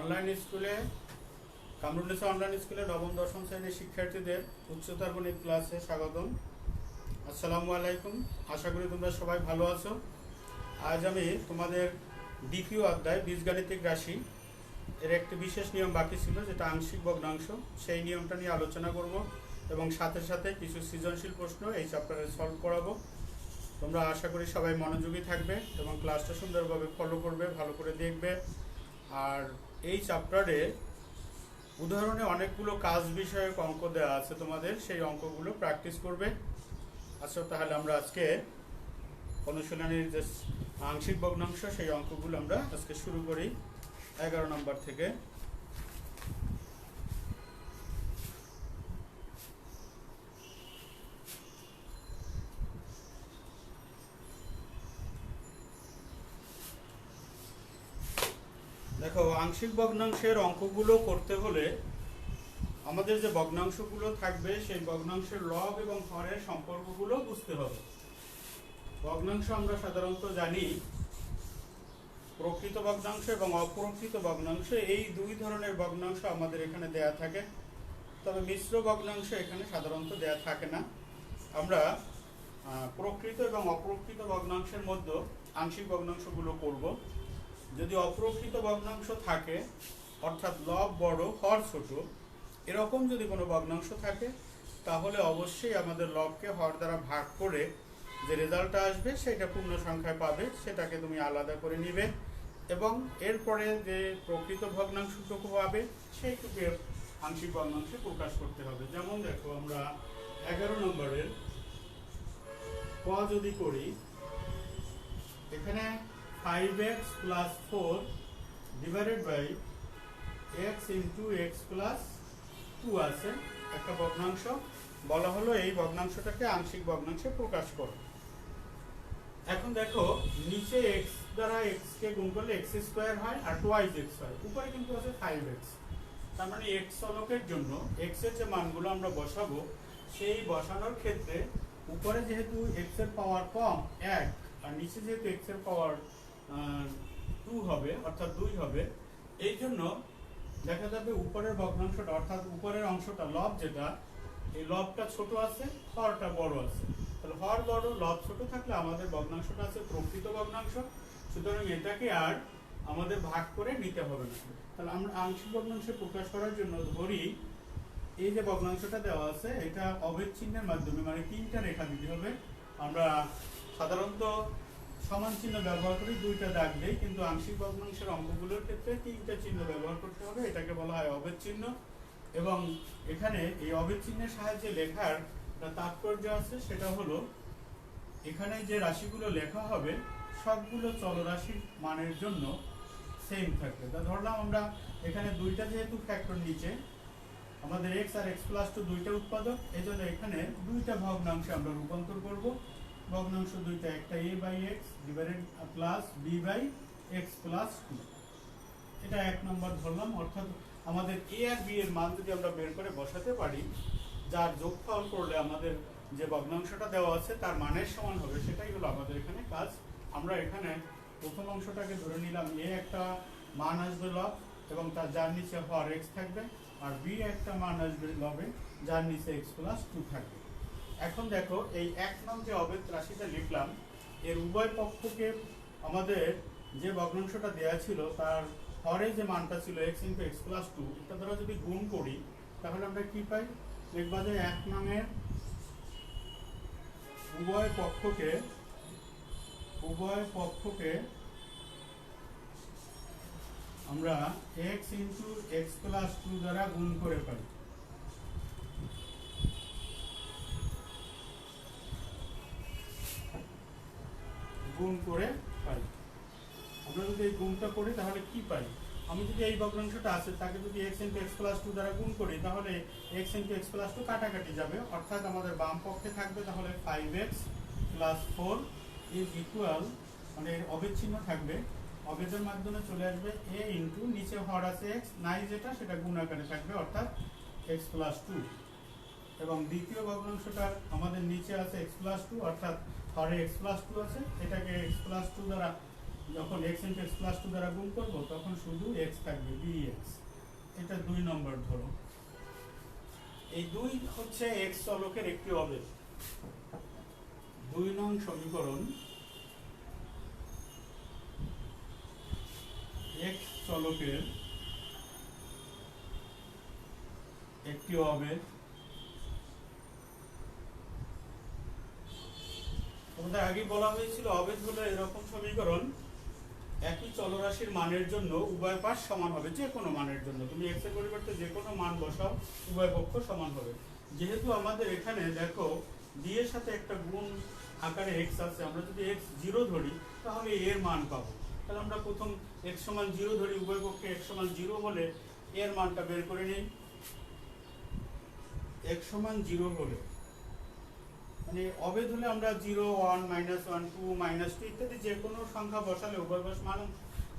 Online স্কুলে Kamrunnessa online স্কুলে নবম দশম শ্রেণীর শিক্ষার্থীদের উচ্চতর গণিত ক্লাসে স্বাগতম। আসসালামু আলাইকুম। আশা করি তোমরা সবাই ভালো আছো। আজ আমি তোমাদের দ্বিতীয় অধ্যায় বীজগাণিতিক রাশি এর একটি বিশেষ নিয়ম বাকি ছিল, যেটা আংশিক ভগ্নাংশ। সেই নিয়মটা নিয়ে আলোচনা করব এবং সাথে সাথে কিছু সৃজনশীল প্রশ্ন এই চ্যাপ্টারে সলভ করাবো। তোমরা আশা করি সবাই মনোযোগী থাকবে এবং ক্লাসটা সুন্দরভাবে ফলো করবে, ভালো করে দেখবে। আর এই চ্যাপ্টারে উদাহরণে অনেকগুলো কাজ বিষয়ক অঙ্ক দেওয়া আছে, তোমাদের সেই অঙ্কগুলো প্র্যাকটিস করবে। আচ্ছা, তাহলে আমরা আজকে অনুশীলনীর যে আংশিক ভগ্নাংশ সেই অঙ্কগুলো আমরা আজকে শুরু করি 11 নম্বর থেকে। দেখো, আংশিক ভগ্নাংশের অঙ্কগুলো করতে হলে আমাদের যে ভগ্নাংশগুলো থাকবে সেই ভগ্নাংশের লব এবং হরের সম্পর্কগুলো বুঝতে হবে। ভগ্নাংশ আমরা সাধারণত জানি প্রকৃত ভগ্নাংশ এবং অপ্রকৃত ভগ্নাংশ, এই দুই ধরনের ভগ্নাংশ আমাদের এখানে দেয়া থাকে। তবে মিশ্র ভগ্নাংশ এখানে সাধারণত দেয়া থাকে না। আমরা প্রকৃত এবং অপ্রকৃত ভগ্নাংশের মধ্যে আংশিক ভগ্নাংশগুলো করব। যদি অপ্রকৃত ভগ্নাংশ থাকে, অর্থাৎ লব বড় হর ছোট, এরকম যদি কোনো ভগ্নাংশ থাকে, তাহলে অবশ্যই আমাদের লবকে হর দ্বারা ভাগ করে যে রেজাল্টটা আসবে সেটা পূর্ণ সংখ্যায় পাবে, সেটাকে তুমি আলাদা করে নিবে এবং এরপরে যে প্রকৃত ভগ্নাংশটুকু পাবে সেইটুকু আংশিক ভগ্নাংশে প্রকাশ করতে হবে। যেমন দেখো, আমরা 11 নম্বরের ক যদি করি, এখানে 5x plus 4 divided by x into x plus 2 আছে একটা ভগ্নাংশ। বলা হলো এই ভগ্নাংশটাকে আংশিক ভগ্নাংশে প্রকাশ করো। এখন দেখো, নিচে x দ্বারা x কে গুণ করলে x স্কয়ার হয় আর টুয়াইস x হয়, উপরে কিন্তু আছে 5x। তার মানে x চলকের জন্য x এর যে মানগুলো আমরা বসাবো, সেই বসানোর ক্ষেত্রে উপরে যেহেতু x এর পাওয়ার কম 1 আর নিচে যেহেতু x এর পাওয়ার 2 হবে, অর্থাৎ 2 হবে, এই জন্য দেখা যাবে উপরের ভগ্নাংশটা অর্থাৎ উপরের অংশটা লব, যেটা এই লবটা ছোট আছে, হরটা বড় আছে। তাহলে হর বড় লব ছোট থাকলে আমাদের ভগ্নাংশটা আছে প্রকৃত ভগ্নাংশ। সুতরাং এটাকে আর আমাদের ভাগ করে নিতে হবে না। তাহলে আমরা আংশিক ভগ্নাংশে প্রকাশ করার জন্য ধরি এই যে ভগ্নাংশটা দেওয়া আছে, এটা অভেদ চিহ্নের মাধ্যমে, মানে 3টা রেখা দিতে হবে। আমরা সাধারণত সমান চিহ্ন ব্যবহার করি, 2টা দাগ দেই, কিন্তু আংশিক ভগ্নাংশের অঙ্কগুলোর ক্ষেত্রে 3টা চিহ্ন ব্যবহার করতে হবে। এটাকে বলা হয় অভেদ চিহ্ন। এবং এখানে এই অভেদ চিহ্নের সাহায্যে লেখার তাৎপর্য আছে, সেটা হলো এখানে যে রাশিগুলো লেখা হবে সবগুলো চলরাশির মানের জন্য সেম থাকবে। তা ধরলাম আমরা এখানে 2টা যেহেতু ফ্যাক্টর, নিচে আমাদের x আর x প্লাস 2 2টা উৎপাদক, এই জন্য এখানে 2টা ভগ্নাংশে আমরা রূপান্তর করব। ভগ্নাংশ 2টা, একটা a by X divided plus b by X plus 2, এটা 1 নম্বর ধরলাম। অর্থাৎ আমাদের a আর b এর মান যদি আমরা বের করে বসাতে পারি, যার যোগফল করলে আমাদের যে ভগ্নাংশটা দেওয়া আছে তার মানের সমান হবে, সেটাই হলো আমাদের এখানে কাজ। আমরা এখানে প্রথম অংশটাকে ধরে নিলাম a একটা মান আসবে লব এবং তার যার নিচে হর x থাকবে, আর b একটা মান আসবে লবে যার নিচে x প্লাস 2 থাকবে। এখন দেখো, এই 1 নং যে অভেদ রাশিটা লিখলাম, এর উভয় পক্ষকে আমাদের যে ভগ্নাংশটা দেওয়া ছিল তার হরে যে মানটা ছিল x into x plus 2, এটা দ্বারা যদি গুণ করি তাহলে আমরা কি পাই? লিখবা যে 1 নংয়ের উভয় পক্ষকে আমরা x into x plus 2 দ্বারা গুণ করে পাই। গুণ করে পাই। আমরা যদি এই গুণটা করি তাহলে কি পাই? আমি যদি এই ভগ্নাংশটা আছে তাকে যদি x into x plus 2 দ্বারা গুণ করি, তাহলে x into x plus 2 কাটাকাটি যাবে, অর্থাৎ আমাদের বাম পক্ষে থাকবে তাহলে 5x plus 4 is equal, মানে অভেদ চিহ্ন থাকবে, অভেদের মাধ্যমে চলে আসবে a into নিচে হর আছে x, নাই যেটা সেটা গুণ আকারে থাকবে, অর্থাৎ x plus 2। এবং দ্বিতীয় ভগ্নাংশটার আমাদের নিচে আছে x plus 2, অর্থাৎ হরে x plus 2 আছে, এটাকে x plus 2 দ্বারা যখন x into x plus two দ্বারা গুণ করবো তখন শুধু x থাকবে bx। এটা 2 নম্বর ধরো। এই 2 হচ্ছে x চলকের একটি অবেগ। 2 নং সমীকরণ x চলকের একটি অবেগ। তোমাদের আগে বলা হয়েছিল অবেগ হলো এরকম সমীকরণ, একই চলরাশির মানের জন্য উভয় পাশ সমান হবে। যে কোনো মানের জন্য তুমি x এর পরিবর্তে যে কোনো মান বসাও, উভয় পক্ষ সমান হবে। যেহেতু আমাদের এখানে দেখো b এর সাথে একটা গুণ আকারে x আছে, আমরা যদি x 0 ধরি তাহলে এর মান পাবো। তাহলে আমরা প্রথম x সমান 0 ধরি, উভয় পক্ষে x সমান 0 হলে এর মানটা বের করে নিই। x সমান 0 হলে মানে অবেদ হলে আমরা 0 1 -1 2 -2 ইত্যাদি যে কোনো সংখ্যা বসালে উভয় পাশ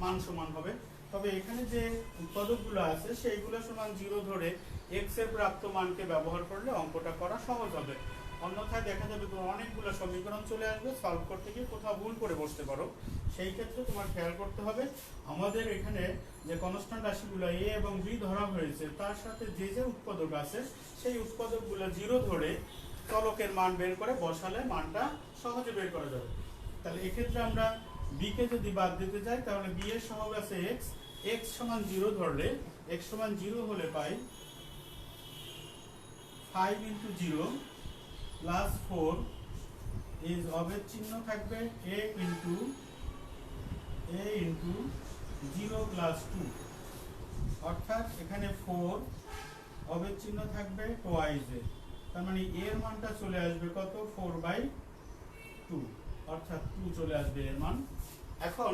মান সমান হবে। তবে এখানে যে উৎপাদকগুলো আছে সেইগুলো সমান 0 ধরে x এর প্রাপ্ত মানকে ব্যবহার করলে অঙ্কটা করা সহজ হবে। অন্যথায় দেখা যাবে তোমার অনেকগুলো সমীকরণ চলে আসবে, সলভ করতে গিয়ে কোথাও ভুল করে বসতে পারো। সেই ক্ষেত্রে তোমার খেয়াল করতে হবে আমাদের এখানে যে কনস্ট্যান্ট রাশিগুলো a এবং b ধরা হয়েছে তার সাথে যে যে উৎপাদক আছে সেই উৎপাদকগুলো 0 ধরে চলকের মান বের করে বসালে মানটা সহজে বের করা যাবে। তাহলে এক্ষেত্রে আমরা b কে যদি বাদ দিতে যাই তাহলে b এর সহগ আছে x, x সমান 0 ধরলে x সমান 0 হলে পাই 5 ইন্টু 0 প্লাস 4 ইজ অবেদ চিহ্ন থাকবে a ইন্টু 0 প্লাস 2, অর্থাৎ এখানে 4 অবেদ চিহ্ন থাকবে টোয়াইজ এ, তার মানে এর মানটা চলে আসবে কত 4/2, অর্থাৎ 2 চলে আসবে এর মান। এখন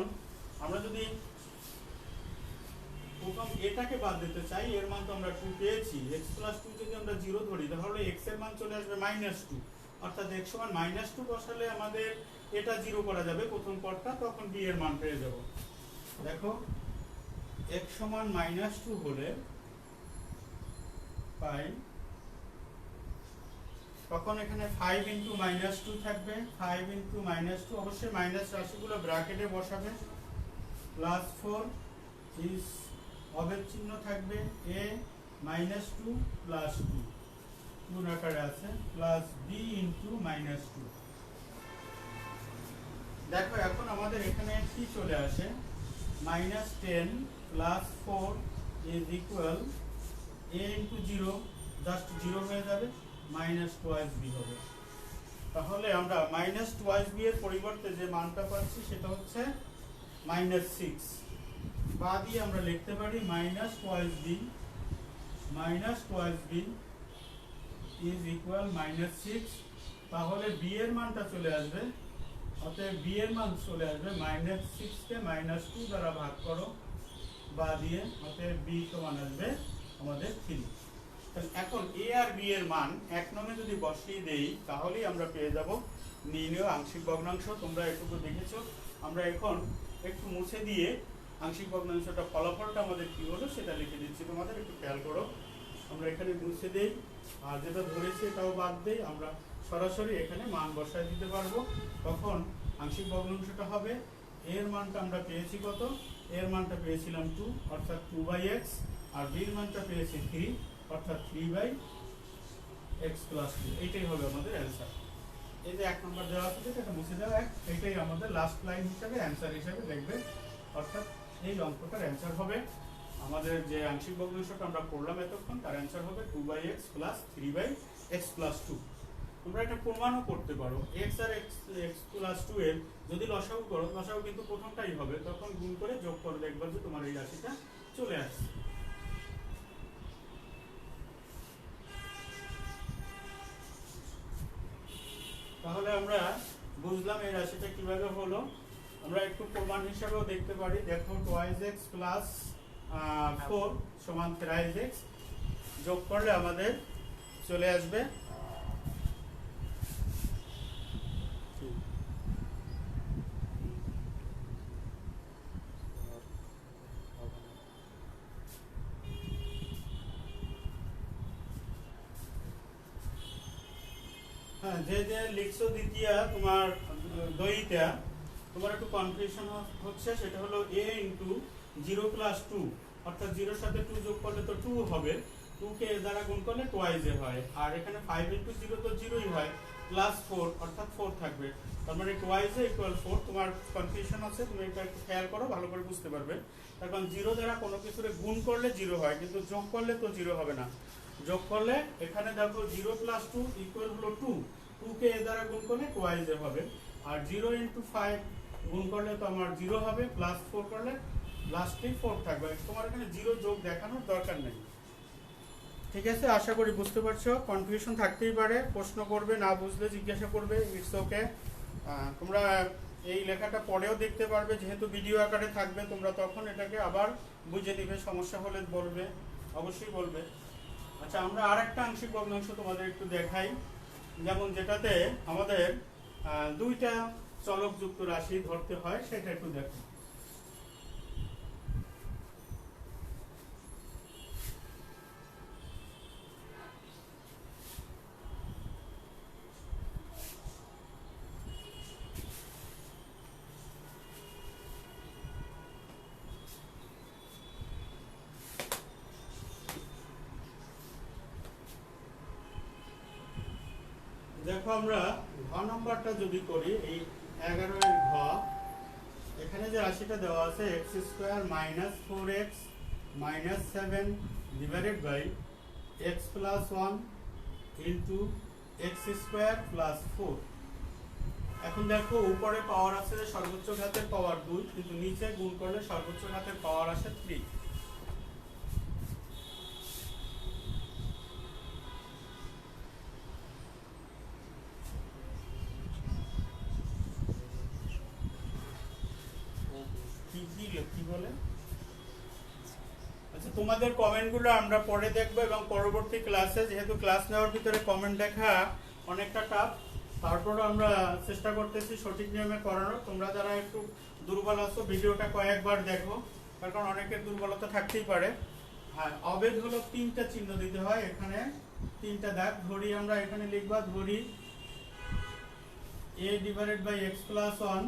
আমরা যদি প্রথম এটাকে বাদ দিতে চাই, এর মান তো আমরা 2 পেয়েছি, x প্লাস 2 যদি আমরা 0 ধরি তাহলে x এর মান চলে আসবে -2, অর্থাৎ x সমান -2 বসালে আমাদের এটা 0 করা যাবে প্রথম পদটা, তখন b এর মান পেয়ে যাব। দেখো x সমান -2 হলে পাই, তখন এখানে 5 ইন্টু -2 থাকবে, 5 ইন্টু -2 অবশ্যই মাইনাস রাশিগুলো ব্র্যাকেটে বসাবে, প্লাস 4 ইজ অবেদ চিহ্ন থাকবে a -2 প্লাস 2 গুণ আকারে আছে, প্লাস b ইন্টু -2। দেখো এখন আমাদের এখানে কি চলে আসে, -10 plus 4 is equal a into 0, just 0 হয়ে যাবে, -2b হবে। তাহলে আমরা -2b এর পরিবর্তে যে মানটা পাচ্ছি সেটা হচ্ছে -6, বা দিয়ে আমরা লিখতে পারি -2b ইজ ইকুয়াল -6। তাহলে b এর মানটা চলে আসবে, অতএব b এর মান চলে আসবে -6 কে -2 দ্বারা ভাগ করো বা দিয়ে, অতএব b সমান আসবে আমাদের 3। এখন a আর b এর মান এক নমে যদি বসিয়ে দেই তাহলেই আমরা পেয়ে যাব নির্ণেয় আংশিক ভগ্নাংশ। তোমরা এটুকু দেখেছো, আমরা এখন একটু মুছে দিয়ে আংশিক ভগ্নাংশটা ফলাফলটা আমাদের কি হলো সেটা লিখে দিচ্ছি, তোমাদের একটু খেয়াল করো। আমরা এখানে মুছে দেই আর যেটা ধরেছি এটাও বাদ দেই, আমরা সরাসরি এখানে মান বসায় দিতে পারবো। তখন আংশিক ভগ্নাংশটা হবে, এর মানটা আমরা পেয়েছি কত, এর মানটা পেয়েছিলাম 2 অর্থাৎ 2/x, আর b এর মানটা পেয়েছি 3 অর্থাৎ 3/x প্লাস 2। এইটাই হবে আমাদের অ্যান্সার। এই যে 1 নম্বর দেওয়া আছে এটা মুছে দেওয়া, এটাই আমাদের লাস্ট লাইন হিসাবে অ্যান্সার হিসাবে দেখবে, অর্থাৎ এই অঙ্কটার অ্যান্সার হবে আমাদের যে আংশিক ভগ্নাংশটা আমরা করলাম এতক্ষণ, তার অ্যান্সার হবে 2/x প্লাস 3/x প্লাস 2। তোমরা এটা প্রমাণও করতে পারো, x আর x প্লাস 2 এর যদি লসাগু করো, লসাগু কিন্তু প্রথমটাই হবে, তখন গুণ করে যোগ করে দেখবা যে তোমার এই রাশিটা চলে আসছে। তাহলে আমরা বুঝলাম এই রাশিটা কিভাবে হলো। আমরা একটু প্রমাণ হিসাবেও দেখতে পারি, দেখো 2x প্লাস 4 সমান 3x, যোগ করলে আমাদের চলে আসবে যে লিখছো দ্বিতীয় তোমার দইটা তোমার একটু কনফিউশন হচ্ছে, সেটা হলো a ইন্টু 0 প্লাস 2, অর্থাৎ 0 সাথে 2 যোগ করলে তো 2 হবে, 2 কে এ দ্বারা গুণ করলে টোয়াইজ এ হয়, আর এখানে 5 ইন্টু 0 তো 0ই হয়, প্লাস 4 অর্থাৎ 4 থাকবে, তার মানে টোয়াইজ এ ইকুয়াল 4। তোমার কনফিউশন আছে, তুমি এটা একটু খেয়াল করো, ভালো করে বুঝতে পারবে। তার কারণ 0 দ্বারা কোনো কিছুরে গুণ করলে 0 হয়, কিন্তু যোগ করলে তো 0 হবে না। যোগ করলে এখানে দেখো 0 প্লাস 2 ইকুয়াল হলো 2, 2 কে এ দ্বারা গুণ করলে টোয়াইজ এ হবে, আর 0 ইন্টু 5 গুণ করলে তো আমার 0 হবে, প্লাস 4 করলে লাস্টে 4 থাকবে। তোমার এখানে 0 যোগ দেখানোর দরকার নেই। ঠিক আছে, আশা করি বুঝতে পারছো। কনফিউশন থাকতেই পারে, প্রশ্ন করবে, না বুঝলে জিজ্ঞাসা করবে, ইটস ওকে। তোমরা এই লেখাটা পরেও দেখতে পারবে, যেহেতু ভিডিও আকারে থাকবে, তোমরা তখন এটাকে আবার বুঝে নিবে, সমস্যা হলে বলবে, অবশ্যই বলবে। আচ্ছা, আমরা আর একটা আংশিক ভগ্নাংশ তোমাদের একটু দেখাই, যেমন যেটাতে আমাদের দুইটা চলকযুক্ত রাশি ধরতে হয়, সেটা একটু দেখো। দেখো, আমরা ঘ নম্বরটা যদি করি, এই 11 এর ঘ, এখানে যে রাশিটা দেওয়া আছে X square minus 4x minus 7 divided by X plus 1 into x square plus 4। এখন দেখো, উপরে পাওয়ার আছে সর্বোচ্চ ঘাতের পাওয়ার 2, কিন্তু নিচে গুণ করলে সর্বোচ্চ ঘাতের পাওয়ার আসে 3। কি বলে? আচ্ছা, তোমাদের কমেন্টগুলো আমরা পরে দেখবো, এবং পরবর্তী ক্লাসে, যেহেতু ক্লাস নেওয়ার ভিতরে কমেন্ট দেখা অনেকটা টাফ, তারপরও আমরা চেষ্টা করতেছি সঠিক নিয়মে করানোর। তোমরা যারা একটু দুর্বল আছো, ভিডিওটা কয়েকবার দেখো, কারণ অনেকের দুর্বলতা থাকতেই পারে। হ্যাঁ, অবেদ হলো 3টা চিহ্ন দিতে হয়, এখানে 3টা দাগ ধরি, আমরা এখানে লিখবা, ধরি a divided by X plus 1।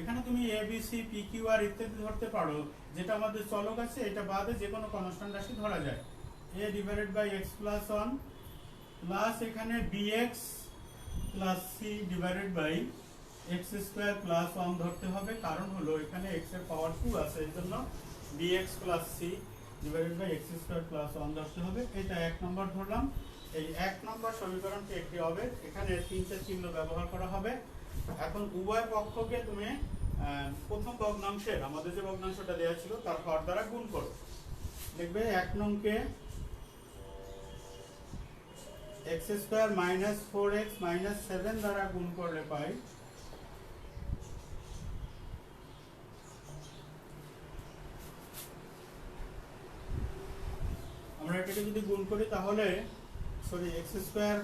এখানে তুমি A B C P Q R ইত্যাদি ধরতে পারো, যেটা আমাদের চলক আছে এটা বাদে যে কোনো কনস্ট্যান্ট রাশি ধরা যায়। a divided by X plus 1 plus এখানে bx plus c divided by X square plus 1 ধরতে হবে, কারণ হলো এখানে x এর পাওয়ার 2 আছে, এই জন্য bx plus c divided by X square plus 1 ধরতে হবে। এটা 1 নম্বর ধরলাম। এই 1 নম্বর সমীকরণটি একটি হবে, এখানে 3টে চিহ্ন ব্যবহার করা হবে। এখন উভয় পক্ষকে তুমি প্রথম ভগ্নাংশের, আমাদের যে ভগ্নাংশটা দেওয়া ছিল তার হর দ্বারা গুণ করো। দেখবে 1 নংকে x square minus 4x minus 7 দ্বারা গুণ করলে পাই আমরা এটাকে যদি গুণ করি তাহলে এক্স স্কোয়ার,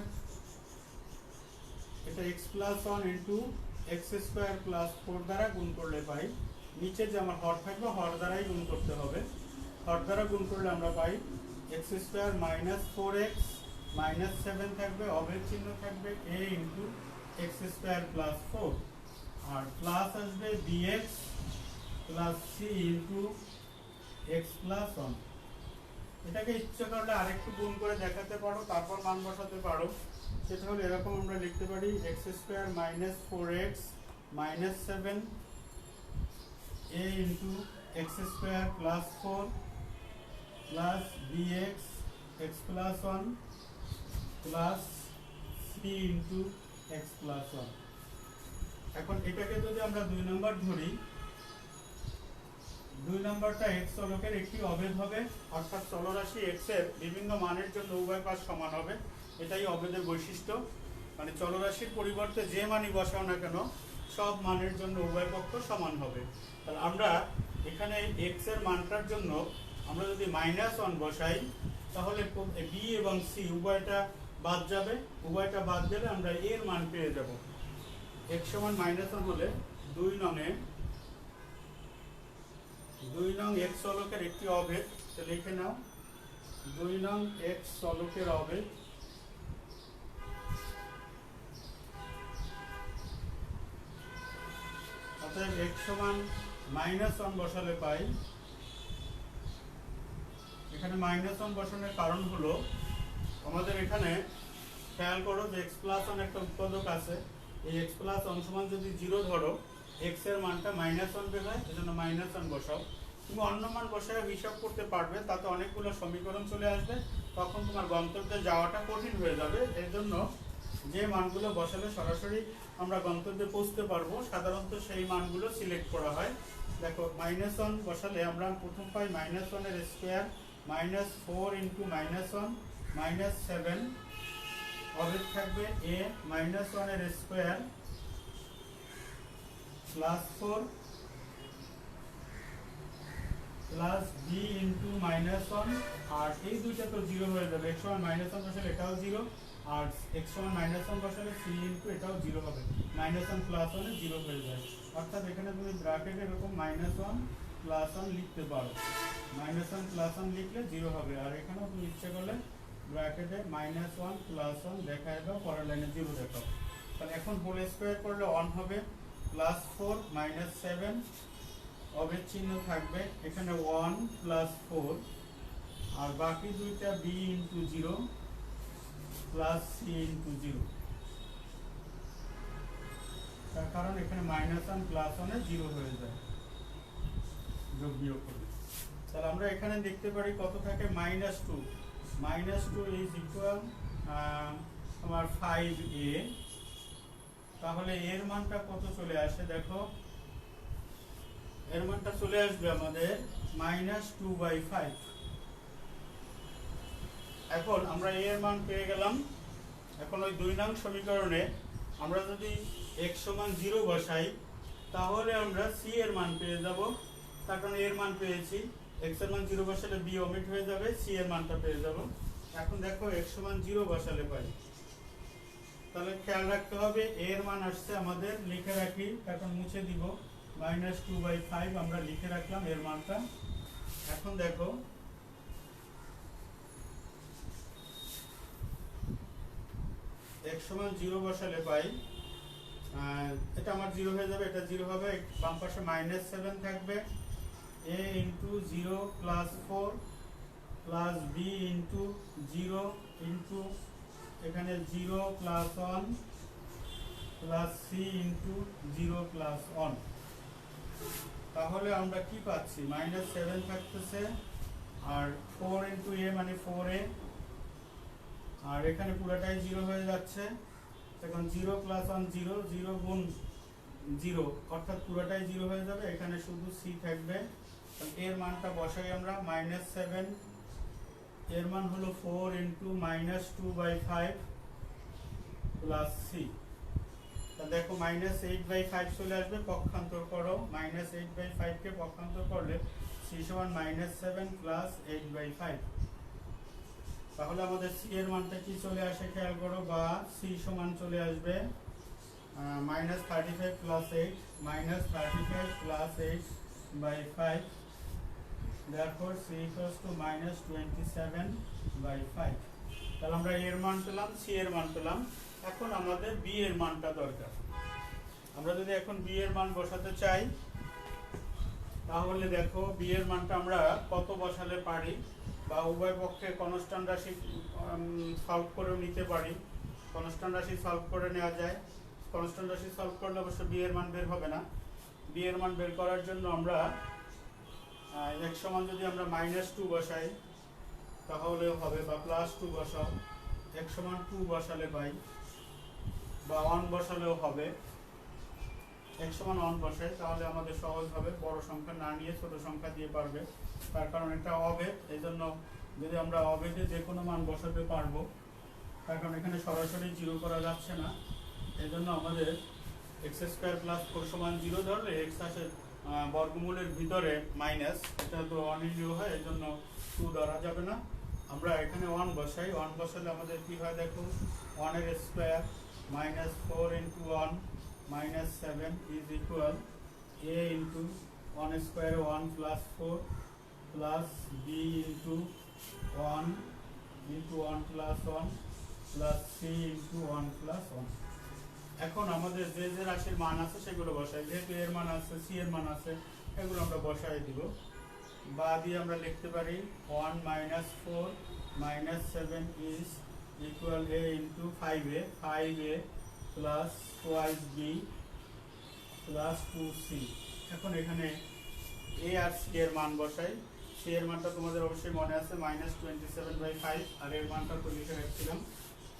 এটা x plus 1 into x square plus 4 দ্বারা গুণ করলে পাই। নিচে যে আমার হর থাকবে, হর দ্বারাই গুণ করতে হবে। হর দ্বারা গুণ করলে আমরা পাই x square minus 4x minus 7 থাকবে, অবের চিহ্ন থাকবে a into x square plus 4, আর প্লাস আসবে bx plus c into x plus 1। এটাকে ইচ্ছা করলে আরেকটু গুণ করে দেখাতে পারো, তারপর মান বসাতে পারো। সেটা হলো এরকম, আমরা লিখতে পারি x square minus 4x minus 7 a into x square plus 4 plus bx x plus 1 plus c into x plus 1। এখন এটাকে যদি আমরা 2 নম্বর ধরি, 2 নম্বরটা x চলকের একটি অভেদ হবে, অর্থাৎ চলরাশি x এর বিভিন্ন মানের জন্য উভয় পাশ সমান হবে। এটাই অভেদের বৈশিষ্ট্য, মানে চলরাশির পরিবর্তে যে মানই বসাও না কেন, সব মানের জন্য উভয় পক্ষ সমান হবে। তাহলে আমরা এখানে x এর মানটার জন্য আমরা যদি -1 বসাই, তাহলে b এবং c উভয়টা বাদ যাবে। উভয়টা বাদ গেলে আমরা a এর মান পেয়ে যাব। x সমান -1 হলে 2 নং x চলকের একটি অভেদ, লিখে নাও 2 নং x চলকের অভেদ অতএব x সমান -1 বসালে পাই, এখানে -1 বসানোর কারণ হলো আমাদের এখানে খেয়াল করো যে x+1 একটা উৎপাদক আছে, এই x+1 সমান যদি 0 ধরো, x এর মানটা -1 বের হয়, এজন্য -1 বসাও। তুমি অন্য মান বসায় হিসাব করতে পারবে, তাতে অনেকগুলো সমীকরণ চলে আসবে, তখন তোমার গন্তব্যে যাওয়াটা কঠিন হয়ে যাবে। এর জন্য যে মানগুলো বসালে সরাসরি আমরা গন্তব্যে পৌঁছতে পারবো, সাধারণত সেই মানগুলো সিলেক্ট করা হয়। দেখো -1 বসালে আমরা প্রথম পাই -1 এর স্কোয়ার, -4 × -1 -7, অবজেক্ট থাকবে a -1 এর স্কোয়ার +4 প্লাস b ইন্টু -1, আর এই দুইটা তো 0 হয়ে যাবে, x সমান -1 বসালে এটাও 0, আর x সমান -1 বসালে c ইন্টু এটাও 0 হবে, -1 + 1 এ 0 হয়ে যায়। অর্থাৎ এখানে তুমি ব্র্যাকেটে এরকম -1 + 1 লিখতে পারো, -1 + 1 লিখলে 0 হবে। আর এখানেও তুমি ইচ্ছে করলে ব্র্যাকেটে -1 + 1 দেখায় দাও, পরের লাইনে 0 দেখাও। তাহলে এখন হোল স্কয়ার করলে 1 হবে, +4 -7, অবের চিহ্ন থাকবে এখানে 1 + 4, আর বাকি দুইটা b × 0 প্লাস c × 0, তার কারণ এখানে -1 + 1 এ 0 হয়ে যায় যোগ বিয়োগ করলে। তাহলে আমরা এখানে দেখতে পারি কত থাকে, -2, -2 ইজ ইকুয়াল আমার 5a। তাহলে এর মানটা কত চলে আসে, দেখো এর মানটা চলে আসবে আমাদের -2/5। এখন আমরা এর মান পেয়ে গেলাম। এখন ওই 2 নং সমীকরণে আমরা যদি x সমান 0 বসাই, তাহলে আমরা c এর মান পেয়ে যাব, তার কারণ এর মান পেয়েছি, x এর মান 0 বসালে b ওমিট হয়ে যাবে, c এর মানটা পেয়ে যাব। এখন দেখো x সমান 0 বসালে পাই, তাহলে খেয়াল রাখতে হবে এর মান আসছে আমাদের, লিখে রাখি, এখন মুছে দিব, -2/5 আমরা লিখে রাখলাম এর মানটা। এখন দেখো x সমান 0 বসালে পাই, এটা আমার 0 হয়ে যাবে, এটা 0 হবে, বাম পাশে -7 থাকবে, a × 0 + 4 প্লাস b × 0 × এখানে 0 + 1 প্লাস c × 0 + 1। তাহলে আমরা কি পাচ্ছি, -7 থাকতেছে, আর 4 × a মানে 4a, আর এখানে পুরোটাই 0 হয়ে যাচ্ছে। এখন 0 + 1 0, 0 গুণ 0 অর্থাৎ পুরোটাই 0 হয়ে যাবে, এখানে শুধু c থাকবে। এর মানটা বসাই আমরা, -7 এর মান হলো 4 × -2/5 প্লাস c। তা দেখো -8/5 চলে আসবে, পক্ষান্তর করো, -8/5 কে পক্ষান্তর করলে c সমান -7 + 8/5। তাহলে আমাদের c এর মানটা কি চলে আসে খেয়াল করো, বা c সমান চলে আসবে -35 + 8, -35 + 8/5, therefore c = -27/5। তাহলে আমরা এর মান পেলাম, c এর মান পেলাম। এখন আমাদের b এর মানটা দরকার। আমরা যদি এখন b এর মান বসাতে চাই, তাহলে দেখো b এর মানটা আমরা কত বসালে পারি, বা উভয় পক্ষে কনস্ট্যান্ট রাশি সলভ করে নিতে পারি। কনস্ট্যান্ট রাশি সলভ করে নেওয়া যায়, কনস্ট্যান্ট রাশি সলভ করলে অবশ্য b এর মান বের হবে না। b এর মান বের করার জন্য আমরা x সমান যদি আমরা -2 বসাই তাহলে হবে, বা +2 বসাও, x সমান 2 বসালে পাই, বা 1 বসালেও হবে। x সমান 1 বসাই, তাহলে আমাদের সহজ হবে, বড় সংখ্যা না নিয়ে ছোট সংখ্যা দিয়ে পারবে, তার কারণ এটা অভেদ। এই জন্য যদি আমরা অভেদে যে কোনো মান বসাতে পারবো, তার কারণ এখানে সরাসরি 0 করা যাচ্ছে না। এই জন্য আমাদের x² + 4 = 0 ধরলে x আসে বর্গমূলের ভিতরে মাইনাস, এটা তো অনির্ণীয় হয়, এই জন্য 2 ধরা যাবে না। আমরা এখানে 1 বসাই, 1 বসালে আমাদের কি হয় দেখো, 1 এর square -4 × 1 -7 is equal a × 1 square 1 + 4 plus b × 1 × 1 + 1 plus c × 1 + 1। এখন আমাদের যে যে রাশির মান আছে সেগুলো বসাই, যেহেতু এর মান আছে, সি এর মান আছে, এগুলো আমরা বসাই দিব। বা দিয়ে আমরা লিখতে পারি 1 - 4 - 7 is equal a into 5a, 5a plus twice b plus 2c। এখন এখানে a আর c এর মান বসাই। c এর মানটা তোমাদের অবশ্যই মনে আছে -27/5, আর এর মানটা তো লিখে রাখছিলাম,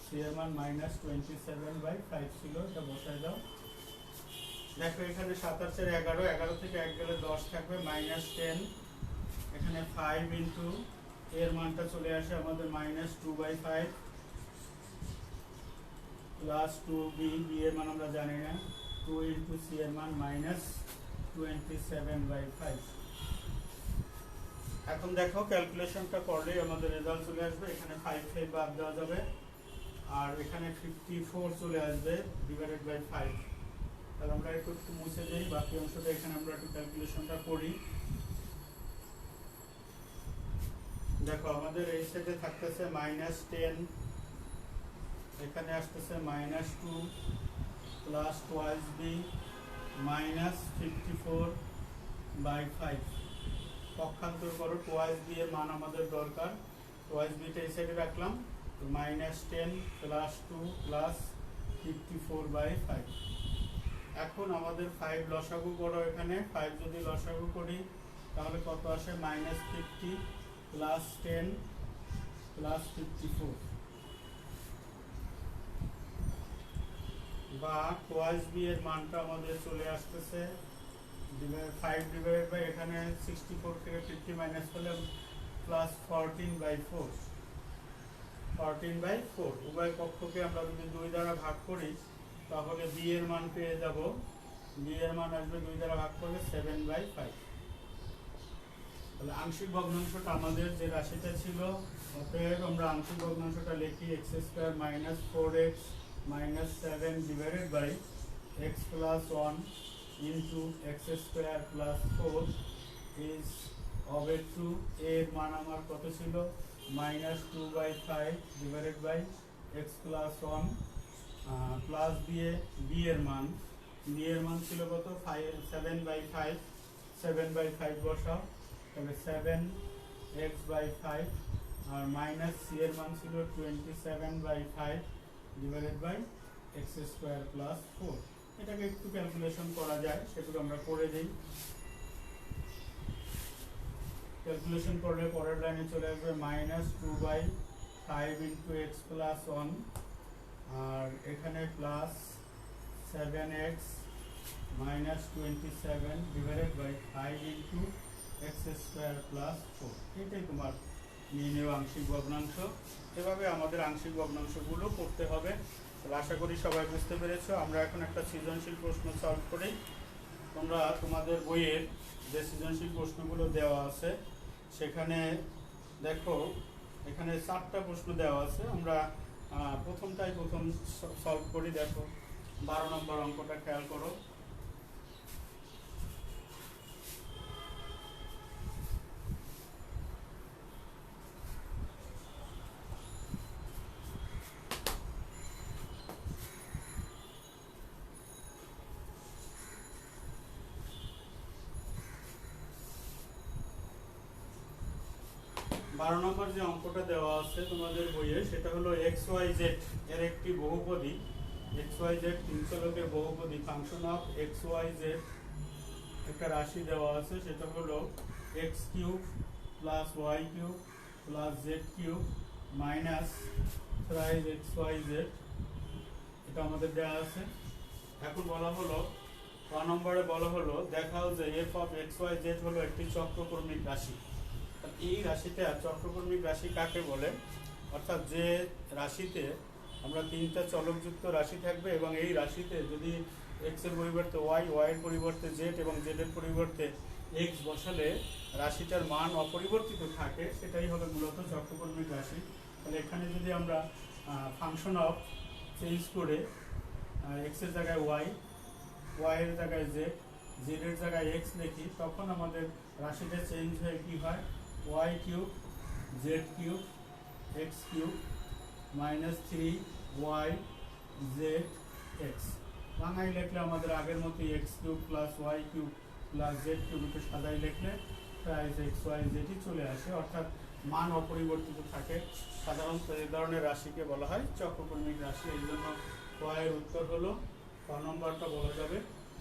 c এর মান -27/5 ছিল, এটা বসাই দাও। দেখো এখানে 7 আর 4 11, 11 থেকে 1 গেলে 10 থাকবে, -10। এখানে 5 ইন্টু এর মানটা চলে আসে আমাদের -2/5 প্লাস 2b, b এর মান আমরা জানি না, 2 ইন্টু c এর মান -27/5। এখন দেখো ক্যালকুলেশনটা করলেই আমাদের রেজাল্ট চলে আসবে। এখানে 5 বাদ দেওয়া যাবে, আর এখানে 54 চলে আসবে ডিভাইডেড বাই 5। তাহলে আমরা একটু মুছে দিই, বাকি অংশটা এখানে আমরা একটু ক্যালকুলেশনটা করি। দেখো আমাদের এই সাইডে থাকতেছে -10, এখানে আসতেছে -2 প্লাস টুয়াইস b -54/5। পক্ষান্তর করো, টুয়াইস b এর মান আমাদের দরকার, টুয়াইস b টা এই সাইডে রাখলাম, তো -10 প্লাস 2 প্লাস 54/5। এখন আমাদের 5 লসাগু করো, এখানে 5 যদি লসাগু করি তাহলে কত আসে, -50 প্লাস 10 প্লাস 54, বা টুয়াইস b এর মানটা আমাদের চলে আসতেছে 5 ডিভাইডেড বাই, এখানে 64 থেকে 50 মাইনাস করলে প্লাস 14/4, 14/4। উভয় পক্ষকে আমরা যদি 2 দ্বারা ভাগ করি তাহলে b এর মান পেয়ে যাব, b এর মান আসবে 2 দ্বারা ভাগ করলে 7/5। তাহলে আংশিক ভগ্নাংশটা আমাদের যে রাশিটা ছিল, অতএব আমরা আংশিক ভগ্নাংশটা লিখি x² - 4x - 7 divided by x plus 1 into x² plus 4 is হবে 2। এর মান আমার কত ছিল, -2/5 divided by x plus 1 plus দিয়ে b এর মান, ছিল কত, 7/5, 7/5 বসাও, তাহলে 7x/5, আর মাইনাস c এর মান ছিল 27/5 ডিভাইডেড বাই x² প্লাস 4। এটাকে একটু ক্যালকুলেশন করা যায়, সেটুকু আমরা করে দিই। ক্যালকুলেশন করলে পরের লাইনে চলে আসবে -2/5 ইন্টু x প্লাস 1, আর এখানে plus 7x -27 divided by 5 into x² plus 4। এটাই তোমার নির্ণেয় আংশিক ভগ্নাংশ। এভাবে আমাদের আংশিক ভগ্নাংশগুলো করতে হবে। আশা করি সবাই বুঝতে পেরেছো। আমরা এখন একটা সৃজনশীল প্রশ্ন সলভ করি। তোমরা তোমাদের বইয়ের যে সৃজনশীল প্রশ্নগুলো দেওয়া আছে সেখানে দেখো, এখানে 4টা প্রশ্ন দেওয়া আছে। আমরা প্রথমটাই প্রথম সলভ করি। দেখো 12 নম্বর অঙ্কটা খেয়াল করো। বারো নম্বর যে অঙ্কটা দেওয়া আছে তোমাদের বইয়ে, সেটা হলো xyz এর একটি বহুপদী, xyz 3 চলকের বহুপদী ফাংশন অফ xyz একটা রাশি দেওয়া আছে, সেটা হলো x³ plus y³ plus z³ minus 3xyz, এটা আমাদের দেওয়া আছে। এখন বলা হলো 1 নম্বরে বলা হলো দেখাও যে f অফ xyz হলো একটি চক্রক্রমিক রাশি। এই রাশিতে চক্রক্রমিক রাশি কাকে বলে, অর্থাৎ যে রাশিতে আমরা 3টা চলকযুক্ত রাশি থাকবে এবং এই রাশিতে যদি x এর পরিবর্তে y, y এর পরিবর্তে z এবং z এর পরিবর্তে x বসালে রাশিটার মান অপরিবর্তিত থাকে, সেটাই হবে মূলত চক্রক্রমিক রাশি। তাহলে এখানে যদি আমরা ফাংশন অফ চেঞ্জ করে x এর জায়গায় y, y এর জায়গায় z, z এর জায়গায় x লিখি, তখন আমাদের রাশিটা চেঞ্জ হয়ে কি হয়, y³ z³ x³ -3y z x। বাংলায় লিখলে আমাদের আগের মতো X cube plus Y cube plus Z cube একটু সাদাই লিখলে প্রাইস এক্স ওয়াই জেডই চলে আসে, অর্থাৎ মান অপরিবর্তিত থাকে। সাধারণত এই ধরনের রাশিকে বলা হয় চক্রকর্মিক রাশি। এই জন্য ওয়াইয়ের উত্তর হলো ক নম্বরটা বলা যাবে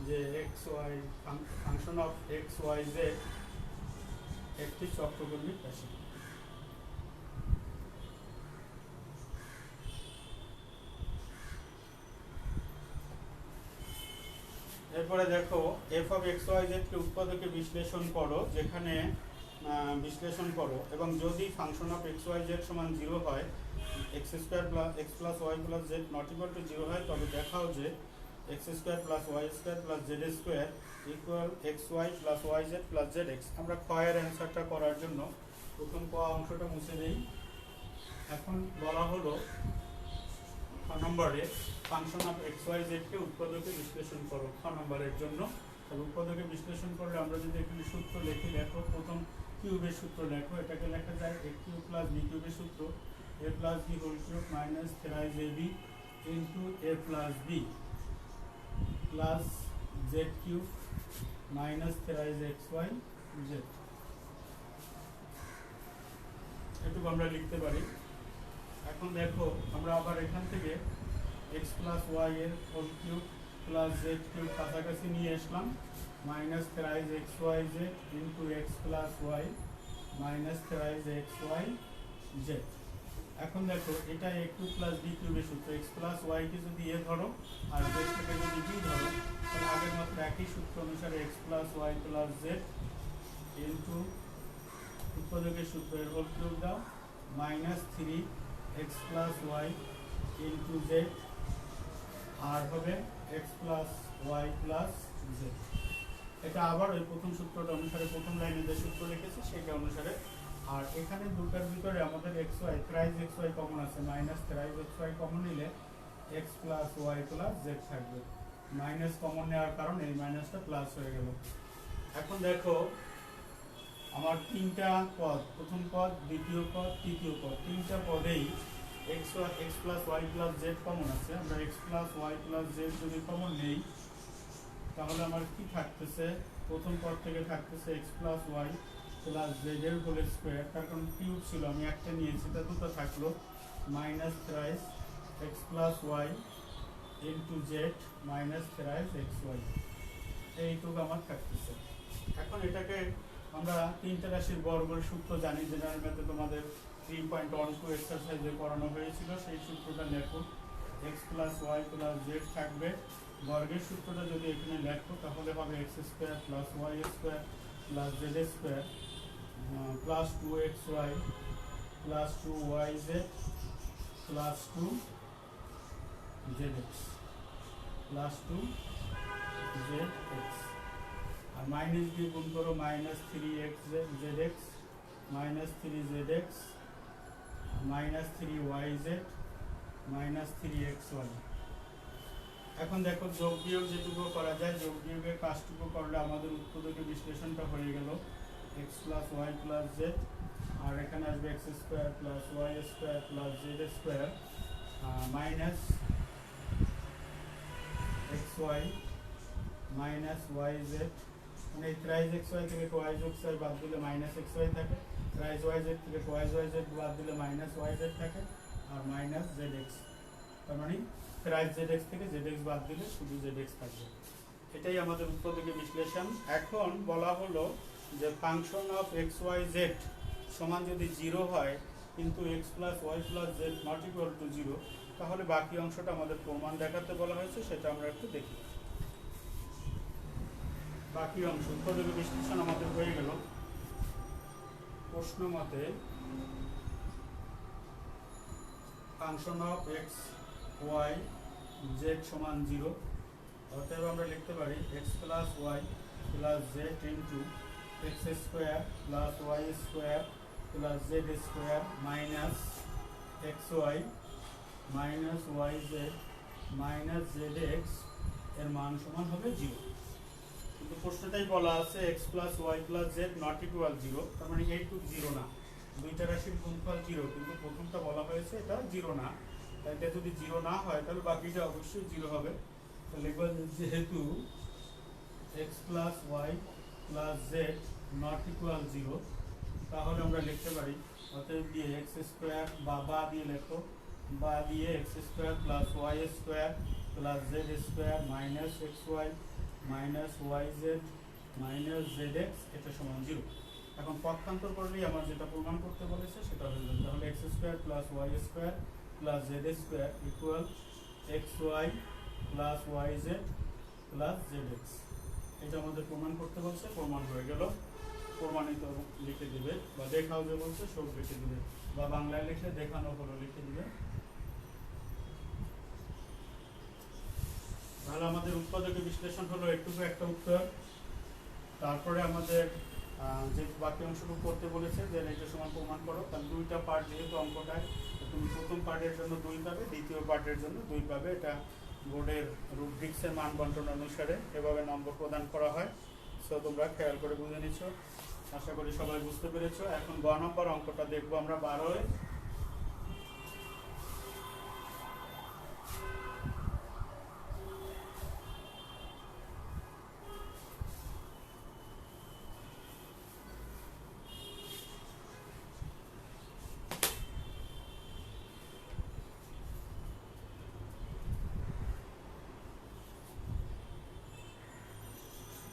যে x y function of x Y z একটি চক্রকর্মিক রাশি। এরপরে দেখো f of x Y z কে উৎপাদকে বিশ্লেষণ করো, যেখানে বিশ্লেষণ করো এবং যদি function of x Y Z সমান 0 হয়, x square plus x plus Y plus z not equal to 0 হয়, তবে দেখাও যে x square plus Y square plus Z square equal x y plus y z plus z x. আমরা ক্ষয়ের অ্যান্সারটা করার জন্য প্রথম ক অংশটা মুছে দিই। এখন বলা হলো খ নম্বরে function of x Y z কে উৎপাদকে বিশ্লেষণ করো খ নম্বরের জন্য। তবে উৎপাদকে বিশ্লেষণ করলে আমরা যদি এখানে সূত্র লিখি, দেখো প্রথম কিউবের সূত্র লেখো, এটাকে লেখা যায় এ কিউব প্লাস বি কিউবের সূত্র a plus b whole cube minus thrice a b into a plus b plus Z cube minus thrice x Y z. এটুকু আমরা লিখতে পারি। এখন দেখো আমরা আবার এখান থেকে এক্স প্লাস ওয়াই এর whole cube plus Z cube কাছাকাছি নিয়ে আসলাম, minus thrice x Y z into x plus y minus thrice x Y z. এখন দেখো এটা এ কিউব প্লাস বি কিউবের সূত্র, এক্স প্লাস ওয়াইকে যদি এ ধরো আর জেডকে যদি বি ধরো, তাহলে আগের মতো একই সূত্র অনুসারে x plus Y plus z into উৎপাদকের সূত্র এর হোল কিউব দাও minus 3 x plus Y into z আর হবে x plus Y plus z. এটা আবার ওই প্রথম সূত্রটা অনুসারে, প্রথম লাইনে যে সূত্র লিখেছি সেটা অনুসারে। আর এখানে দুটার ভিতরে আমাদের x y thrice x y common আছে, minus thrice x y common নিলে x plus Y plus Z থাকবে। মাইনাস কমন নেওয়ার কারণে এই মাইনাসটা প্লাস হয়ে গেল। এখন দেখো আমার তিনটা পদ, প্রথম পদ দ্বিতীয় পদ তৃতীয় পদ, তিনটা পদেই x plus Y plus z common আছে। আমরা x plus Y plus z যদি কমন নেই, তাহলে আমার কি থাকতেছে, প্রথম পদ থেকে থাকতেছে x plus Y plus z এর হোল স্কোয়ার, তার কারণ কিউব ছিল আমি একটা নিয়েছি, তা দুটো থাকলো minus thrice X plus Y into Z minus thrice X Y, এইটুকু আমার থাকতেছে। এখন এটাকে আমরা তিনটা রাশির বর্গের সূত্র জানি, জেনারেল ম্যাথে তোমাদের 3.12 এক্সারসাইজে করানো হয়েছিল, সেই সূত্রটা লেখো। X plus Y plus Z থাকবে, বর্গের সূত্রটা যদি এখানে লেখো তাহলে হবে X square plus Y square plus Z square plus 2xy plus 2yz plus 2zx plus 2zx। আর মাইনাস দিয়ে গুণ করো, minus 3xzx minus 3zx minus 3yz minus 3xy। এখন দেখো যোগ বিয়োগ যেটুকু করা যায়, যোগ বিয়োগের কাজটুকু করলে আমাদের উৎপাদকের বিশ্লেষণটা হয়ে গেল x plus Y plus z, আর এখানে আসবে x square plus Y square plus Z square minus x y minus y z, মানে থ্রাইজ এক্স ওয়াই থেকে ওয়াই যোগ ওয়াই বাদ দিলে মাইনাস এক্স ওয়াই থাকে, থ্রাইজ ওয়াই জেড থেকে ওয়াই জেড বাদ দিলে মাইনাস ওয়াই জেড থাকে, আর মাইনাস জেড এক্স, তার মানে থ্রাইজ জেড এক্স থেকে জেড এক্স বাদ দিলে শুধু জেড এক্স থাকবে। এটাই আমাদের উৎপাদকের বিশ্লেষণ। এখন বলা হলো যে function of x Y Z সমান যদি 0 হয় কিন্তু x plus Y plus z not equal to 0, তাহলে বাকি অংশটা আমাদের প্রমাণ দেখাতে বলা হয়েছে, সেটা আমরা একটু দেখি। বাকি অংশ উৎপাদকের বিশ্লেষণ আমাদের হয়ে গেল। প্রশ্ন মতে function of x Y Z সমান 0, অতএব আমরা লিখতে পারি x plus Y plus z into x square plus Y square plus Z square minus x y minus y z minus z x এর মান সমান হবে 0। কিন্তু প্রশ্নটাই বলা আছে x plus Y plus z not equal 0, তার মানে এইটুক 0 না, দুইটা রাশির গুণফল 0, কিন্তু প্রথমটা বলা হয়েছে এটা 0 না, তাই এটা যদি 0 না হয় তাহলে বাকিটা অবশ্যই 0 হবে। তো লিখব যেহেতু x plus Y plus z not equal 0, তাহলে আমরা লিখতে পারি অতএব দিয়ে এক্স স্কোয়ার বা দিয়ে লেখো, বা দিয়ে x square plus Y square plus Z square minus x y minus y z minus z x এটা সমান 0। এখন পক্ষান্তর করলেই আমার যেটা প্রমাণ করতে বলেছে সেটা হয়ে যাবে। তাহলে x square plus Y square plus Z square equal x y plus y z plus z x, এটা আমাদের প্রমাণ করতে বলছে। প্রমাণ হয়ে গেল, প্রমাণিত লিখে দিবে, বা দেখাও যে বলছে সব লিখে দিবে, বা বাংলায় লিখে দেখানো হলো লিখে দিবে। তাহলে আমাদের উৎপাদকে বিশ্লেষণ হলো এটুকু একটা উত্তর। তারপরে আমাদের যে বাকি অংশটুকু করতে বলেছে যে এটা সমান প্রমাণ করো, তাহলে দুইটা পার্ট যেহেতু অঙ্কটায়, তুমি প্রথম পার্টের জন্য 2 পাবে, দ্বিতীয় পার্টের জন্য 2 পাবে। এটা বোর্ডের রুব্রিক্সের মান বন্টন অনুসারে এভাবে নম্বর প্রদান করা হয়। সো তোমরা খেয়াল করে বুঝে নিচ্ছ, আশা করি সবাই বুঝতে পেরেছো। এখন গ নম্বর অঙ্কটা দেখবো আমরা 12।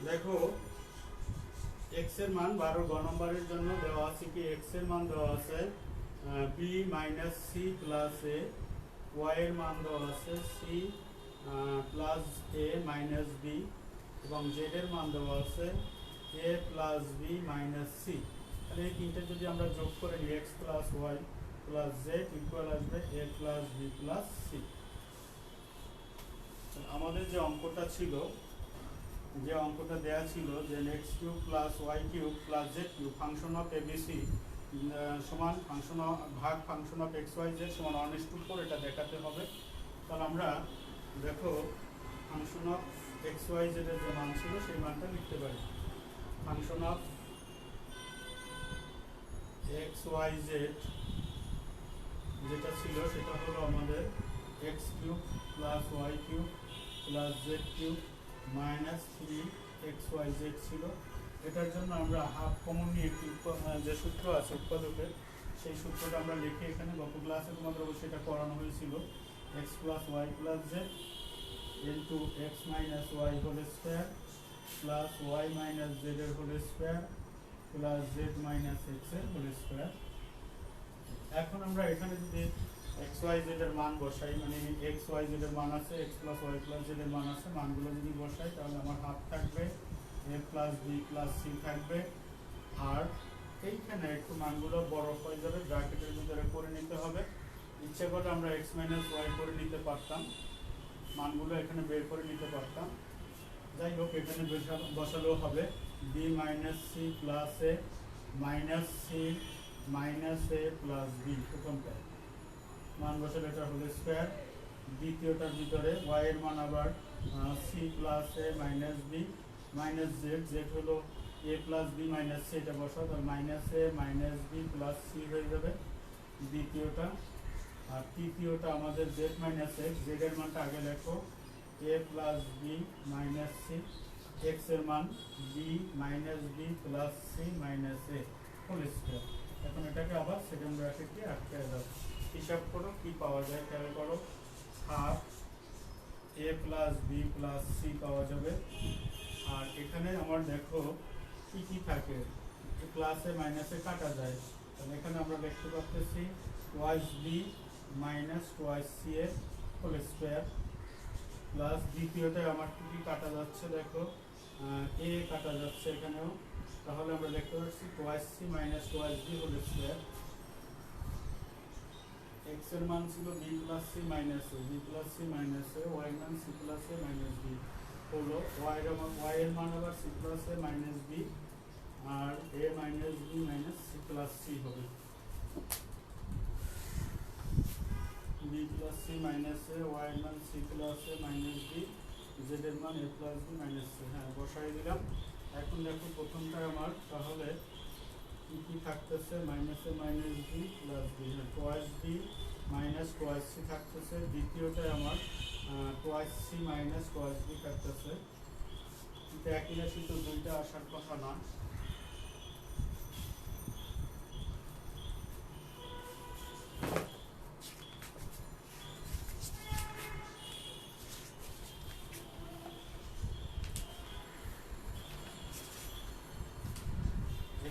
দেখো এক্স এর মান 12 গ নম্বরের জন্য দেওয়া আছে কি, এক্স এর মান দেওয়া আছে b minus c plus a, y এর মান দেওয়া আছে c plus a minus b, এবং জেড এর মান দেওয়া আছে a plus b minus c. তাহলে এই তিনটে যদি আমরা যোগ করে নিই, x plus Y plus z equal আসবে a plus b plus c. আমাদের যে অঙ্কটা ছিল, যে অঙ্কটা দেয়া ছিল যে x cube plus Y cube plus Z cube function of ABC সমান ফাংশন অফ ভাগ function of x Y Z সমান 1:4 এটা দেখাতে হবে। তাহলে আমরা দেখো ফাংশন অফ এক্স ওয়াই জেডের যে মান ছিল সেই মানটা লিখতে পারি। Function of x Y z যেটা ছিল সেটা হলো আমাদের x cube plus Y cube plus Z cube minus 3xyz ছিল। এটার জন্য আমরা হাফ কমন নিয়ে একটি যে সূত্র আছে উৎপাদকের, সেই সূত্রটা আমরা লিখে এখানে গত ক্লাসে তোমাদের অবশ্যই এটা করানো হয়েছিল। X plus Y plus z into x minus y whole square plus y minus z এর whole square plus z minus x এর হোল স্কোয়ার। এখন আমরা এখানে যদি এক্স ওয়াই জেড এর মান বসাই, মানে এক্স ওয়াই জেড এর মান আছে, x plus Y plus z এর মান আছে, মানগুলো যদি বসাই তাহলে আমার হাফ থাকবে এ প্লাস বি প্লাস সি থাকবে। আর এইখানে একটু মানগুলো বড় হয়ে যাবে, ব্র্যাকেটের ভিতরে করে নিতে হবে। ইচ্ছে করলে আমরা এক্স মাইনাস ওয়াই করে নিতে পারতাম, মানগুলো এখানে বের করে নিতে পারতাম। যাই হোক এখানে বসালেও হবে B minus c plus a minus c minus a plus B, প্রথমটা মান বসালে এটা হোল স্কোয়ার। দ্বিতীয়টার ভিতরে ওয়াই এর মান আবার c plus a minus b minus z, z হলো a plus b minus c, এটা বসাও তাহলে minus a minus b plus c হয়ে যাবে দ্বিতীয়টা। আর তৃতীয়টা আমাদের জেড মাইনাস এক্স, জেড এর মানটা আগে লেখো a plus b minus c, x এর মান b minus b plus c minus a whole square. এখন এটাকে আবার সেকেন্ড ব্র্যাকেট দিয়ে আটকে দাও। হিসাব করো কি পাওয়া যায়, খেয়াল করো half a plus b plus C পাওয়া যাবে। আর এখানে আমার দেখো কি কি থাকে, প্লাসে মাইনাসে কাটা যায়, তাহলে এখানে আমরা দেখতে পাচ্ছি twice b minus twice c এর হোল স্কোয়ার প্লাস দ্বিতীয়টায় আমার কি কি কাটা যাচ্ছে দেখো এ কাটা যাচ্ছে এখানেও, তাহলে আমরা দেখতে পাচ্ছি twice c minus twice b whole square. X এর মান ছিল b plus c minus a, b plus c minus a, y মান c plus a minus b হলো, ওয়াই এর মান আবার c plus a minus b, আর a minus b minus c plus c হবে। B plus c minus a, y এর মান c plus a minus b, z এর মান a plus b minus c. হ্যাঁ বসাই দিলাম। এখন দেখো প্রথমটায় আমার তাহলে কি কি থাকতেছে, minus a minus b plus b, twice b minus twice c থাকতেছে, দ্বিতীয়টায় আমার twice c minus twice b থাকতেছে। কিন্তু একই রাশি তো দুইটা আসার কথা না।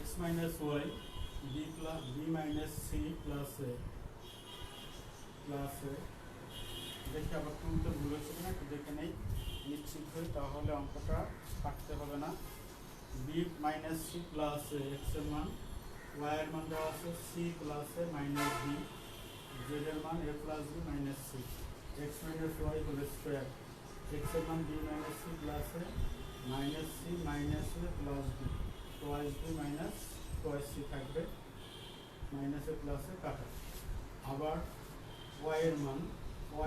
x minus y b minus c plus a দেখি আবার তুলতে ভুল হচ্ছে কিনা একটু দেখে নেই, নিশ্চিত হই, তাহলে অঙ্কটা কাটতে হবে না। b minus c plus a, x এর মান, y এর মান দেওয়া আছে c plus a minus b, z এর মান a plus b minus c, x minus y whole square, x এর মান b minus c plus a minus c minus a plus b, twice b minus twice c থাকবে, minus a plus a কাটা। আবার y এর মান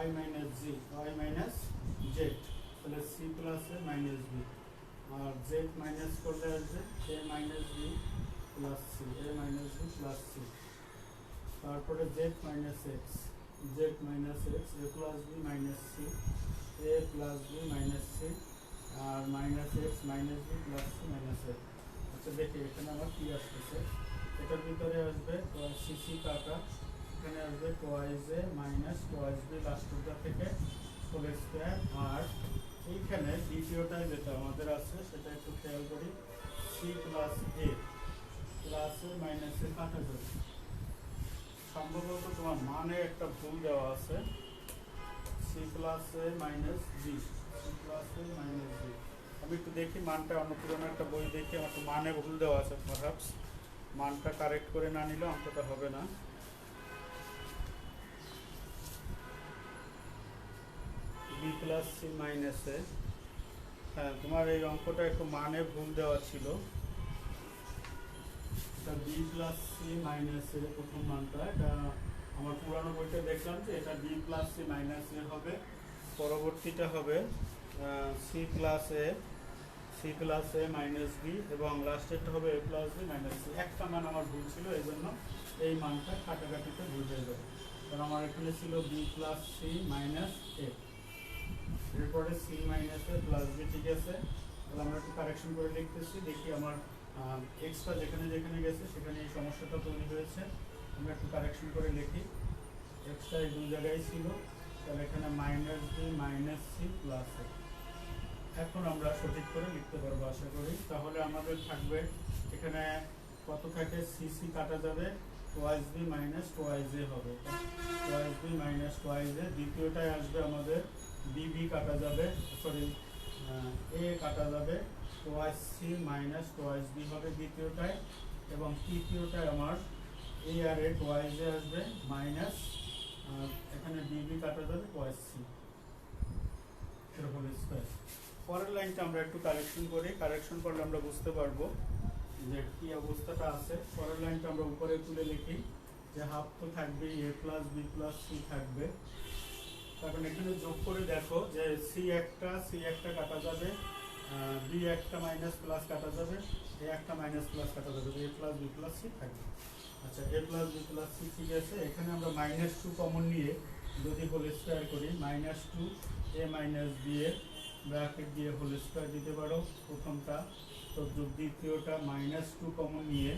y minus g, y minus z, তাহলে C plus a minus b, আর z minus করলে আসবে a minus b plus c, a minus b plus c. তারপরে z minus x, z minus x, a plus b minus c, a plus b minus c, আর minus x minus b plus c minus a. আচ্ছা দেখি এখানে আমার কি আসতেছে, এটার ভিতরে আসবে সি সি কাটা, এখানে আসবে টোয়াইস এ মাইনাস টোয়াইস বি লাস্টটা থেকে হোল স্কোয়ার, আর এইখানে দ্বিতীয়টায় যেটা আমাদের আছে সেটা একটু খেয়াল করি, সি প্লাস এ মাইনাস এ কাটা যাবে। সম্ভবত তোমার মানে একটা ভুল দেওয়া আছে, c plus a minus G, C plus a minus জি। আমি একটু দেখি মানটা, অন্য পুরোনো একটা বই দেখি, আমার তো মানে ভুল দেওয়া আছে, পারহাপস মানটা কারেক্ট করে না নিলে অঙ্কটা হবে না। বি প্লাস সি মাইনাস এ, হ্যাঁ তোমার এই অঙ্কটা একটু মানে ভুল দেওয়া ছিল, এটা বি প্লাস সি মাইনাস এ প্রথম মানটা, এটা আমার পুরানো বইটা দেখলাম যে এটা বি প্লাস সি মাইনাস এ হবে, পরবর্তীটা হবে C plus a minus b, এবং লাস্টেরটা হবে এ প্লাস বি মাইনাস সি। একটা মান আমার ভুল ছিল, এই জন্য এই মানটা কাটাকাটিতে ভুল হয়ে যাবে, কারণ আমার এখানে ছিল বি প্লাস সি মাইনাস এ, এরপরে C minus a plus B, ঠিক আছে। তাহলে আমরা একটু কারেকশন করে লিখতেছি, দেখি আমার এক্সট্রা যেখানে যেখানে গেছে সেখানে এই সমস্যাটা তৈরি হয়েছে। আমরা একটু কারেকশন করে লিখি, এক্সট্রা এই দুই জায়গায় ছিল, তাহলে এখানে minus b minus c plus a. এখন আমরা সঠিক করে লিখতে পারবো আশা করি। তাহলে আমাদের থাকবে এখানে কত থাকে, সি সি কাটা যাবে, twice b minus twice a হবে, twice b minus twice a. দ্বিতীয়টায় আসবে আমাদের বি কাটা যাবে, সরি এ কাটা যাবে, twice c minus twice b হবে দ্বিতীয়টায়, এবং তৃতীয়টায় আমার এ আর এ টোয়াইস এ আসবে মাইনাস, এখানে বি কাটা যাবে টোয়াইস সি এর হোল স্কয়ার। পরের লাইনটা আমরা একটু কারেকশন করি, কারেকশন করলে আমরা বুঝতে পারবো যে কি অবস্থাটা আছে। পরের লাইনটা আমরা উপরে তুলে লিখি, যে হাফ তো থাকবে এ প্লাস বি প্লাস সি থাকবে, তারপর এখানে যোগ করে দেখো যে সি একটা কাটা যাবে, বি একটা মাইনাস প্লাস কাটা যাবে, এ একটা মাইনাস প্লাস কাটা যাবে, এ প্লাস বি প্লাস সি থাকবে। আচ্ছা এ প্লাস বি প্লাস সি ঠিক আছে। এখানে আমরা মাইনাস টু কমন নিয়ে যদি হোল স্কোয়ার করি, মাইনাস টু এ মাইনাস বি এর ব্র্যাকেট দিয়ে হোল স্কোয়ার দিতে পারো প্রথমটা, তো দ্বিতীয়টা মাইনাস টু কমন নিয়ে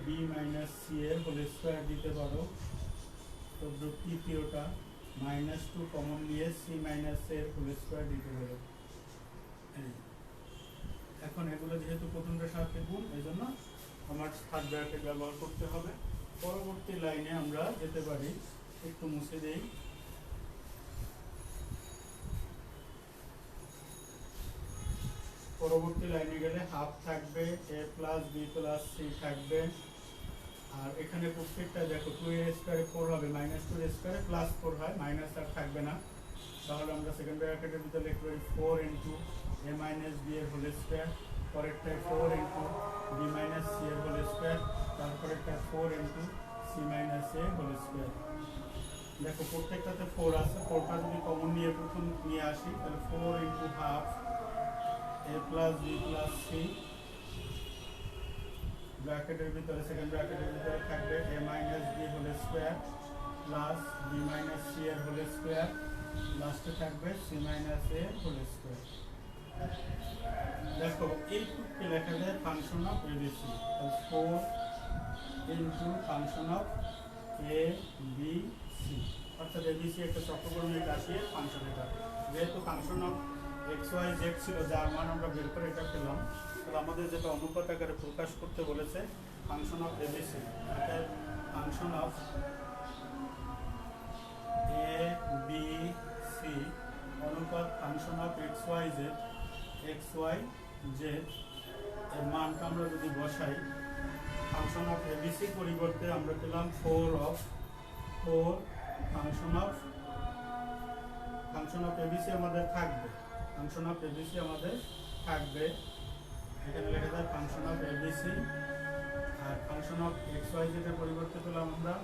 বি মাইনাস সি এর হোল স্কোয়ার দিতে পারো, তো তৃতীয়টা মাইনাস টু কমন নিয়ে সি মাইনাস এর হোল স্কোয়ার দিতে পারো। এখন এগুলো যেহেতু প্রথমটার সাথে গুণ, এই জন্য আমার থার্ড ব্র্যাকেট ব্যবহার করতে হবে। পরবর্তী লাইনে আমরা যেতে পারি, একটু মুছে দেই, পরবর্তী লাইনে গেলে হাফ থাকবে, এ প্লাস বি প্লাস সি থাকবে, আর এখানে প্রত্যেকটা দেখো টু এর স্কোয়ারে ফোর হবে, মাইনাস টু এর স্কোয়ারে প্লাস ফোর হয়, মাইনাস আর থাকবে না, তাহলে আমরা সেকেন্ড ব্র্যাকেটের ভিতরে লিখতে পারি four into a minus b এর হোল স্কোয়ার, পরেরটায় four into b minus c এর হোল স্কোয়ার, তারপরেরটায় four into c minus a whole square. দেখো প্রত্যেকটাতে ফোর আছে, ফোরটা যদি কমন নিয়ে প্রথম নিয়ে আসি, তাহলে four into half a plus b plus c ব্র্যাকেটের ভিতরে সেকেন্ড ব্র্যাকেটের ভিতরে থাকবে a minus b whole square plus b minus c এর হোল স্কোয়ার, লাস্টে থাকবে c minus a whole square. দেখো এইটুকু লেখা যায় function of ABC, 4 into function of a B c, অর্থাৎ এবিসি একটা চক্রকর্ণিক রাশির ফাংশন। এটা যেহেতু function of x Y z ছিল, যার মান আমরা বের করে এটা পেলাম, তাহলে আমাদের যেটা অনুপাত আকারে প্রকাশ করতে বলেছে ফাংশন অফ এবিসি, অর্থাৎ function of a B c অনুপাত function of x Y Z এর মানটা আমরা যদি বসাই, ফাংশন অফ এবিসির পরিবর্তে আমরা পেলাম 4 ফাংশন অফ এবিসি আমাদের থাকবে, ফাংশন অফ এবিসি আমাদের থাকবে, এখানে লেখা যায় ফাংশন অফ এবিসি, আর function of x Y Z এর পরিবর্তে পেলাম আমরা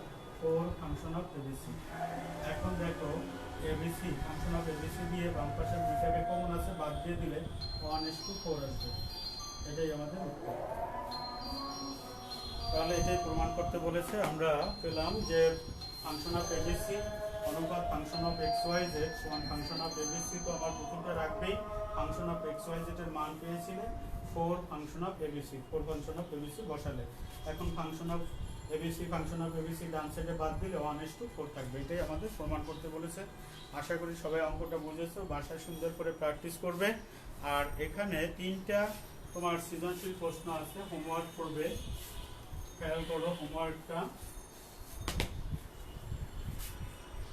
4 ফাংশন অফ এবিসি। এখন দেখো এবিসি ফাংশন অফ এবিসি দিয়ে বাম পাশের দুইটাকে কমন আছে, বাদ দিয়ে দিলে 1:4 আসবে, এটাই আমাদের উত্তর। তাহলে এটাই প্রমাণ করতে বলেছে। আমরা পেলাম যে ফাংশন অফ এবিসি অনুপাত function of x Y Z সমান ফাংশন অফ এবিসি, তো আমার প্রথমটা রাখবেই, function of x Y Z এর মান পেয়েছিলে 4 function of ABC, 4 function of A B C বসালে, এখন ফাংশন অফ এবিসি ডান সাইডে বাদ দিলে 1:4 থাকবে, এটাই আমাদের প্রমাণ করতে বলেছে। আশা করি সবাই অঙ্কটা বুঝেছো, বাসায় সুন্দর করে প্র্যাকটিস করবে। আর এখানে 3টা তোমার সৃজনশীল প্রশ্ন আছে, হোমওয়ার্ক করবে, খেয়াল করো হোমওয়ার্কটা।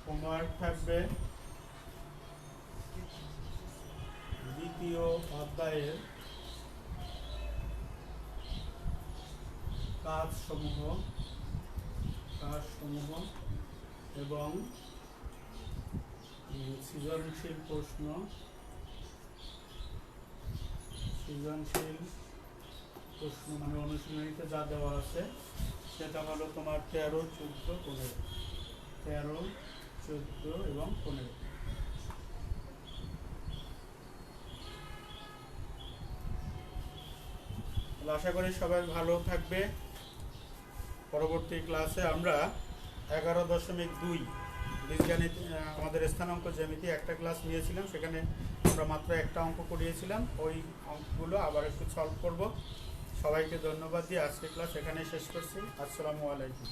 হোমওয়ার্ক থাকবে দ্বিতীয় অধ্যায়ের কাজসমূহ এবং সৃজনশীল প্রশ্ন, মানে অনুশীলনীতে যা দেওয়া আছে সেটা হলো তোমার 13, 14, 15, 13, 14 এবং 15। আশা করি সবাই ভালো থাকবে। পরবর্তী ক্লাসে আমরা 11.2 বীজগণিত আমাদের স্থানাঙ্ক জ্যামিতি একটা ক্লাস নিয়েছিলাম, সেখানে আমরা মাত্র একটা অঙ্ক করিয়েছিলাম, ওই অঙ্কগুলো আবার একটু সলভ করব। সবাইকে ধন্যবাদ দিয়ে আজকের ক্লাস এখানেই শেষ করছি। আসসালামু আলাইকুম।